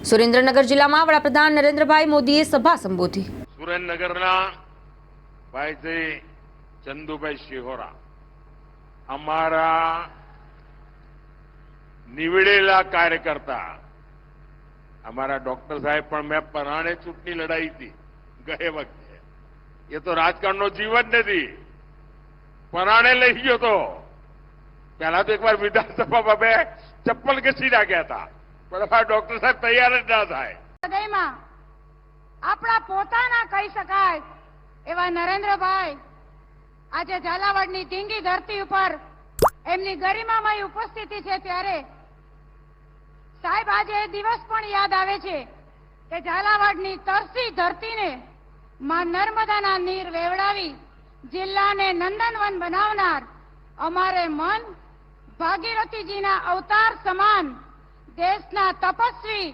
સુરેન્દ્રનગર જિલ્લામાં વડાપ્રધાન નરેન્દ્રભાઈ મોદીએ સભા સંબોધી। સુરેન્દ્રનગરના ભાઈ શ્રી ચંદુભાઈ શિહોરા અમારા निवड़ेला कार्यकर्ता हमारा डॉक्टर साहेब पर मैं पराणे चूंटनी लड़ाई थी गए वक्त। ये तो राजकारण नो जीवन नहीं पराणे लई गयो तो पहला तो एक बार विधानसभा में चप्पल घसीटा गया था पर हमारा डॉक्टर साहेब तैयार ज ना थाय। હૃદયમાં આપણા પોતાના કહી શકાય એવા નરેન્દ્રભાઈ આજે ઝાલાવાડની ઢીંગી ધરતી ઉપર એમની ગરિમામય ઉપસ્થિતિ છે ત્યારે સાહેબ આજે એ દિવસ પણ યાદ આવે છે કે ઝાલાવાડની તરસી ધરતીને માં નર્મદાના નીર વેવડાવી જિલ્લાને નંદનવન બનાવનાર અમારે મન ભાગીરથીજીના અવતાર સમાન દેશના તપસ્વી